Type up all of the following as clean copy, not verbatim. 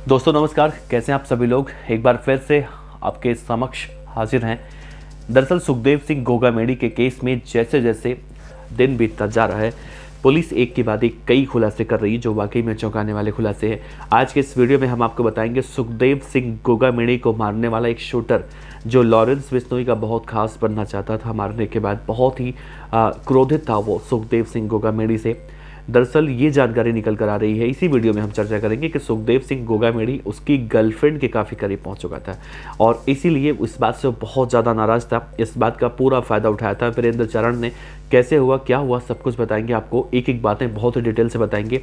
दोस्तों नमस्कार, कैसे हैं आप सभी लोग। एक बार फिर से आपके समक्ष हाजिर हैं। दरअसल सुखदेव सिंह गोगामेडी के केस में जैसे जैसे दिन बीतता जा रहा है, पुलिस एक के बाद एक कई खुलासे कर रही है जो वाकई में चौंकाने वाले खुलासे हैं। आज के इस वीडियो में हम आपको बताएंगे सुखदेव सिंह गोगामेडी को मारने वाला एक शूटर जो लॉरेंस बिश्नोई का बहुत खास बनना चाहता था। मारने के बाद बहुत ही क्रोधित था वो सुखदेव सिंह गोगामेडी से। दरअसल ये जानकारी निकल कर आ रही है, इसी वीडियो में हम चर्चा करेंगे कि सुखदेव सिंह गोगामेडी उसकी गर्लफ्रेंड के काफ़ी करीब पहुंच चुका था और इसीलिए इस बात से वो बहुत ज़्यादा नाराज़ था। इस बात का पूरा फ़ायदा उठाया था वीरेंद्र चारण ने। कैसे हुआ, क्या हुआ, सब कुछ बताएंगे आपको, एक एक बातें बहुत ही डिटेल से बताएंगे।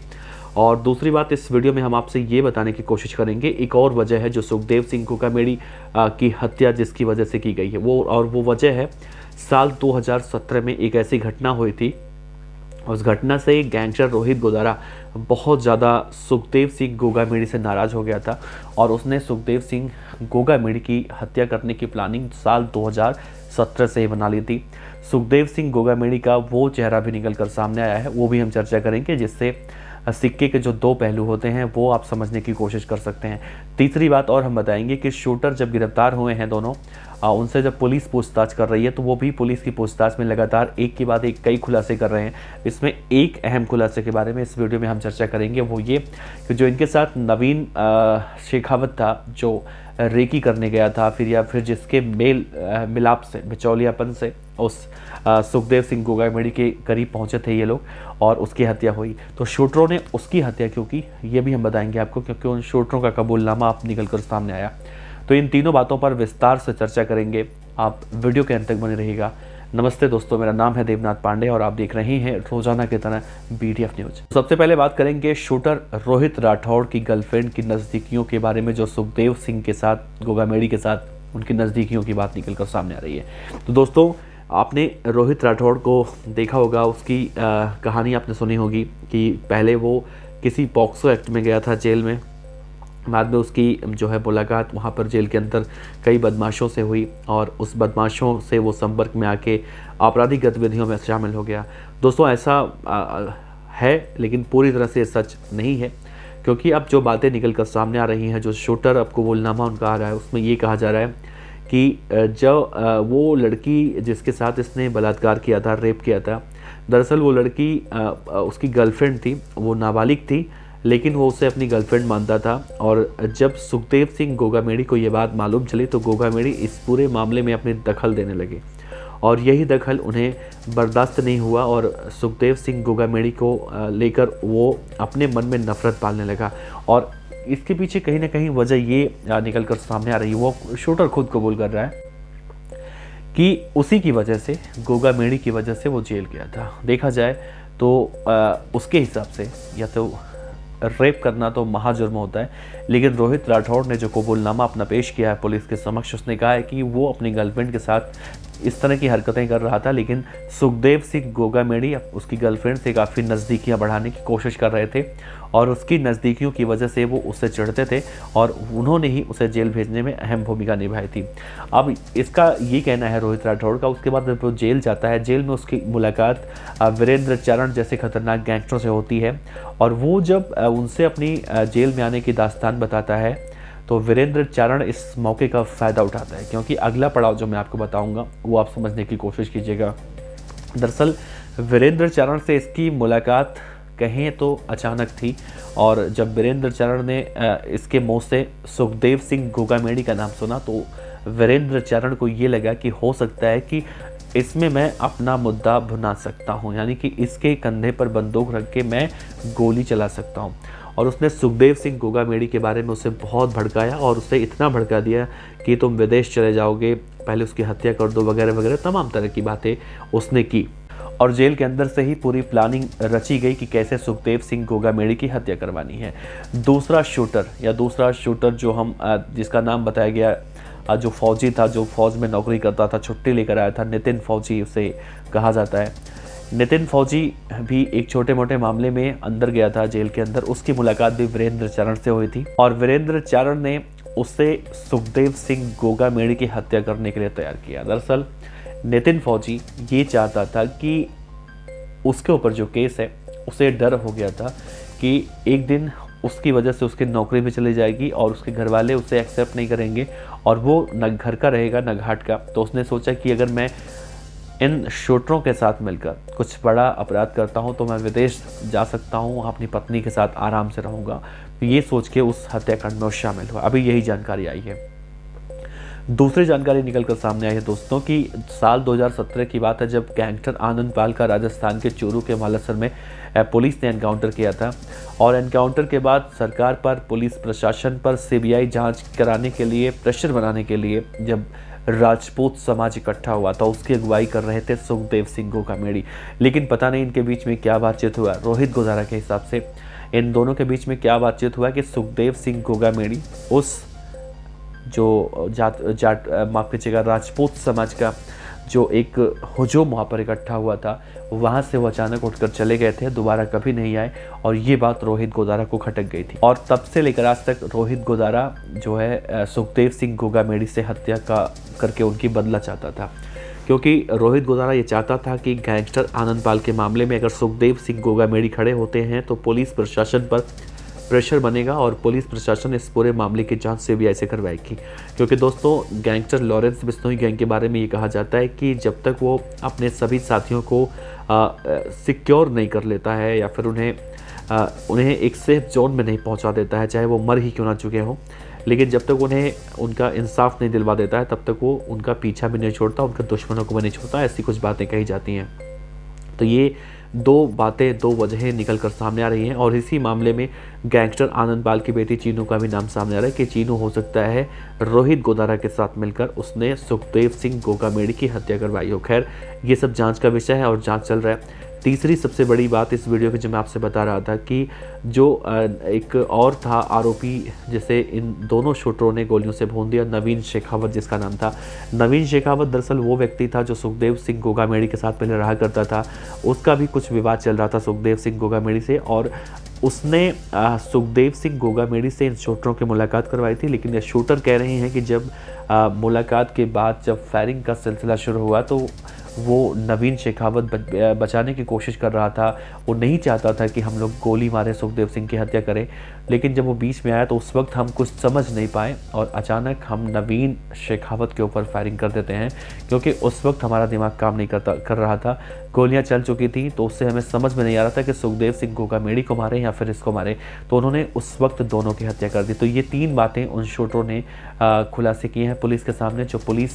और दूसरी बात, इस वीडियो में हम आपसे ये बताने की कोशिश करेंगे एक और वजह है जो सुखदेव सिंह गोगामेडी की हत्या जिसकी वजह से की गई है वो वजह है साल 2017 में एक ऐसी घटना हुई थी। उस घटना से गैंगस्टर रोहित गोदारा बहुत ज़्यादा सुखदेव सिंह गोगामेडी से नाराज़ हो गया था और उसने सुखदेव सिंह गोगामेडी की हत्या करने की प्लानिंग साल 2017 से ही बना ली थी। सुखदेव सिंह गोगामेडी का वो चेहरा भी निकल कर सामने आया है, वो भी हम चर्चा करेंगे, जिससे सिक्के के जो दो पहलू होते हैं वो आप समझने की कोशिश कर सकते हैं। तीसरी बात और हम बताएंगे कि शूटर जब गिरफ्तार हुए हैं दोनों, उनसे जब पुलिस पूछताछ कर रही है तो वो भी पुलिस की पूछताछ में लगातार एक के बाद एक कई खुलासे कर रहे हैं। इसमें एक अहम खुलासे के बारे में इस वीडियो में हम चर्चा करेंगे, वो ये कि जो इनके साथ नवीन शेखावत था जो रेकी करने गया था फिर जिसके मेल मिलाप से बिचौलियापन से उस सुखदेव सिंह गोगामेडी के करीब पहुंचे थे ये लोग और उसकी हत्या हुई। तो शूटरों ने उसकी हत्या क्यों की ये भी हम बताएंगे आपको, क्योंकि उन शूटरों का कबूलनामा अब निकल कर सामने आया। तो इन तीनों बातों पर विस्तार से चर्चा करेंगे, आप वीडियो के अंत तक बने रहिएगा। नमस्ते दोस्तों, मेरा नाम है देवनाथ पांडे और आप देख रहे हैं रोजाना की तरह BDF न्यूज। सबसे पहले बात करेंगे शूटर रोहित राठौड़ की गर्लफ्रेंड की नज़दीकियों के बारे में, जो सुखदेव सिंह के साथ गोगामेडी के साथ उनकी नज़दीकियों की बात निकल कर सामने आ रही है। तो दोस्तों आपने रोहित राठौड़ को देखा होगा, उसकी कहानी आपने सुनी होगी कि पहले वो किसी पॉक्सो एक्ट में गया था जेल में। बाद में उसकी जो है मुलाकात वहाँ पर जेल के अंदर कई बदमाशों से हुई और उस बदमाशों से वो संपर्क में आके आपराधिक गतिविधियों में शामिल हो गया। दोस्तों ऐसा है, लेकिन पूरी तरह से सच नहीं है, क्योंकि अब जो बातें निकल कर सामने आ रही हैं, जो शूटर अब कबूलनामा उनका आ रहा है, उसमें ये कहा जा रहा है कि जब वो लड़की जिसके साथ इसने बलात्कार किया था, रेप किया था, दरअसल वो लड़की उसकी गर्लफ्रेंड थी, वो नाबालिग थी, लेकिन वो उसे अपनी गर्लफ्रेंड मानता था। और जब सुखदेव सिंह गोगामेडी को ये बात मालूम चली तो गोगामेडी इस पूरे मामले में अपनी दखल देने लगे और यही दखल उन्हें बर्दाश्त नहीं हुआ और सुखदेव सिंह गोगामेडी को लेकर वो अपने मन में नफरत पालने लगा। और इसके पीछे कहीं ना कहीं वजह ये निकल कर सामने आ रही है, वो शूटर खुद कबूल कर रहा है कि उसी की वजह से, गोगामेडी की वजह से वो जेल गया था। देखा जाए तो उसके हिसाब से या तो रेप करना तो महाजुर्म होता है, लेकिन रोहित राठौड़ ने जो कबूलनामा अपना पेश किया है पुलिस के समक्ष, उसने कहा है कि वो अपनी गर्लफ्रेंड के साथ इस तरह की हरकतें कर रहा था, लेकिन सुखदेव सिंह गोगामेडी उसकी गर्लफ्रेंड से काफ़ी नज़दीकियां बढ़ाने की कोशिश कर रहे थे और उसकी नज़दीकियों की वजह से वो उससे चिढ़ते थे और उन्होंने ही उसे जेल भेजने में अहम भूमिका निभाई थी। अब इसका ये कहना है रोहित राठौड़ का। उसके बाद जब वो जेल जाता है, जेल में उसकी मुलाकात वीरेंद्र चारण जैसे खतरनाक गैंगस्टरों से होती है और वो जब उनसे अपनी जेल में आने की दास्तान बताता है तो वीरेंद्र चारण इस मौके का फ़ायदा उठाता है, क्योंकि अगला पड़ाव जो मैं आपको बताऊंगा वो आप समझने की कोशिश कीजिएगा। दरअसल वीरेंद्र चारण से इसकी मुलाकात कहें तो अचानक थी और जब वीरेंद्र चारण ने इसके मुंह से सुखदेव सिंह गोगामेडी का नाम सुना तो वीरेंद्र चारण को ये लगा कि हो सकता है कि इसमें मैं अपना मुद्दा भुना सकता हूँ, यानी कि इसके कंधे पर बंदूक रख के मैं गोली चला सकता हूँ। और उसने सुखदेव सिंह गोगामेडी के बारे में उसे बहुत भड़काया और उसे इतना भड़का दिया कि तुम विदेश चले जाओगे, पहले उसकी हत्या कर दो, वगैरह वगैरह तमाम तरह की बातें उसने की। और जेल के अंदर से ही पूरी प्लानिंग रची गई कि कैसे सुखदेव सिंह गोगामेडी की हत्या करवानी है। दूसरा शूटर जो हम जिसका नाम बताया गया, जो फौजी था, जो फौज में नौकरी करता था, छुट्टी लेकर आया था, नितिन फौजी उसे कहा जाता है। नितिन फौजी भी एक छोटे मोटे मामले में अंदर गया था जेल के अंदर, उसकी मुलाकात भी वीरेंद्र चारण से हुई थी और वीरेंद्र चारण ने उससे सुखदेव सिंह गोगामेडी की हत्या करने के लिए तैयार किया। दरअसल नितिन फौजी ये चाहता था कि उसके ऊपर जो केस है उसे डर हो गया था कि एक दिन उसकी वजह से उसकी नौकरी भी चली जाएगी और उसके घर वाले उसे एक्सेप्ट नहीं करेंगे और वो न घर का रहेगा न घाट का। तो उसने सोचा कि अगर मैं इन शूटरों के साथ मिलकर कुछ बड़ा अपराध करता हूं तो मैं विदेश जा सकता हूं, अपनी पत्नी के साथ आराम से रहूंगा। तो ये सोच के उस हत्याकांड में शामिल हुआ। अभी यही जानकारी आई है। दूसरी जानकारी निकलकर सामने आई है दोस्तों कि साल 2017 की बात है, जब गैंगस्टर आनंद पाल का राजस्थान के चूरू के मालासर में पुलिस ने एनकाउंटर किया था। और एनकाउंटर के बाद सरकार पर, पुलिस प्रशासन पर सीबीआई जांच कराने के लिए, प्रेशर बनाने के लिए जब राजपूत समाज इकट्ठा हुआ था, उसकी अगुवाई कर रहे थे सुखदेव सिंह गोगामेड़ी। लेकिन पता नहीं इनके बीच में क्या बातचीत हुआ। रोहित गोदारा के हिसाब से इन दोनों के बीच में क्या बातचीत हुआ कि सुखदेव सिंह गोगामेड़ी उस जो माफ कीजिएगा, राजपूत समाज का जो एक हुजूम वहाँ पर इकट्ठा हुआ था, वहाँ से वो अचानक उठकर चले गए थे, दोबारा कभी नहीं आए। और ये बात रोहित गोदारा को खटक गई थी और तब से लेकर आज तक रोहित गोदारा जो है सुखदेव सिंह गोगामेड़ी से हत्या का करके उनकी बदला चाहता था। क्योंकि रोहित गोदारा ये चाहता था कि गैंगस्टर आनंद पाल के मामले में अगर सुखदेव सिंह गोगामेड़ी खड़े होते हैं तो पुलिस प्रशासन पर प्रेशर बनेगा और पुलिस प्रशासन इस पूरे मामले की जांच सीबीआई से करवाएगी। क्योंकि दोस्तों गैंगस्टर लॉरेंस बिश्नोई गैंग के बारे में ये कहा जाता है कि जब तक वो अपने सभी साथियों को सिक्योर नहीं कर लेता है या फिर उन्हें एक सेफ जोन में नहीं पहुंचा देता है, चाहे वो मर ही क्यों ना चुके हों, लेकिन जब तक उन्हें उनका इंसाफ नहीं दिलवा देता है तब तक वो उनका पीछा भी नहीं छोड़ता, उनके दुश्मनों को भी नहीं छोड़ता। ऐसी कुछ बातें कही जाती हैं। तो ये दो बातें, दो वजहें निकल कर सामने आ रही हैं। और इसी मामले में गैंगस्टर आनंद पाल की बेटी चीनू का भी नाम सामने आ रहा है कि चीनू हो सकता है रोहित गोदारा के साथ मिलकर उसने सुखदेव सिंह गोगामेड़ी की हत्या करवाई हो। खैर ये सब जांच का विषय है और जांच चल रहा है। तीसरी सबसे बड़ी बात इस वीडियो की जो मैं आपसे बता रहा था कि जो एक और था आरोपी जिसे इन दोनों शूटरों ने गोलियों से भून दिया, नवीन शेखावत जिसका नाम था। नवीन शेखावत दरअसल वो व्यक्ति था जो सुखदेव सिंह गोगामेड़ी के साथ पहले रहा करता था। उसका भी कुछ विवाद चल रहा था सुखदेव सिंह गोगामेड़ी से और उसने सुखदेव सिंह गोगामेड़ी से इन शूटरों की मुलाकात करवाई थी। लेकिन ये शूटर कह रहे हैं कि जब मुलाकात के बाद जब फायरिंग का सिलसिला शुरू हुआ तो वो नवीन शेखावत बचाने की कोशिश कर रहा था। वो नहीं चाहता था कि हम लोग गोली मारे, सुखदेव सिंह की हत्या करें। लेकिन जब वो बीच में आया तो उस वक्त हम कुछ समझ नहीं पाए और अचानक हम नवीन शेखावत के ऊपर फायरिंग कर देते हैं। क्योंकि उस वक्त हमारा दिमाग काम नहीं कर रहा था, गोलियां चल चुकी थी, तो उससे हमें समझ में नहीं आ रहा था कि सुखदेव सिंह गोगामेड़ी को मारे या फिर इसको मारे। तो उन्होंने उस वक्त दोनों की हत्या कर दी। तो ये तीन बातें उन शूटरों ने खुलासे किए हैं पुलिस के सामने, जो पुलिस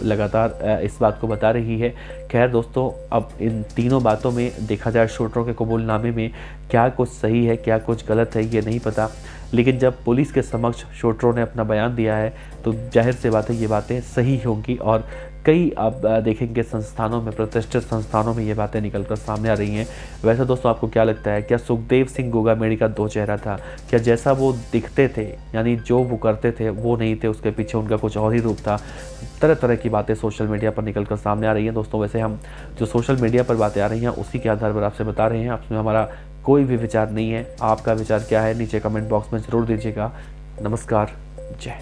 लगातार इस बात को बता रही है। खैर दोस्तों, अब इन तीनों बातों में देखा जाए शूटरों के कबूलनामे में क्या कुछ सही है क्या कुछ गलत है ये नहीं पता। लेकिन जब पुलिस के समक्ष शूटरों ने अपना बयान दिया है तो जाहिर सी बात है ये बातें सही होंगी। और कई आप देखेंगे संस्थानों में, प्रतिष्ठित संस्थानों में ये बातें निकलकर सामने आ रही हैं। वैसे दोस्तों आपको क्या लगता है, क्या सुखदेव सिंह गोगामेड़ी का दो चेहरा था? क्या जैसा वो दिखते थे, यानी जो वो करते थे वो नहीं थे, उसके पीछे उनका कुछ और ही रूप था? तरह तरह की बातें सोशल मीडिया पर निकलकर सामने आ रही हैं दोस्तों। वैसे हम जो सोशल मीडिया पर बातें आ रही हैं उसी के आधार पर आपसे बता रहे हैं। आपमें हमारा कोई भी विचार नहीं है। आपका विचार क्या है नीचे कमेंट बॉक्स में ज़रूर दीजिएगा। नमस्कार, जय।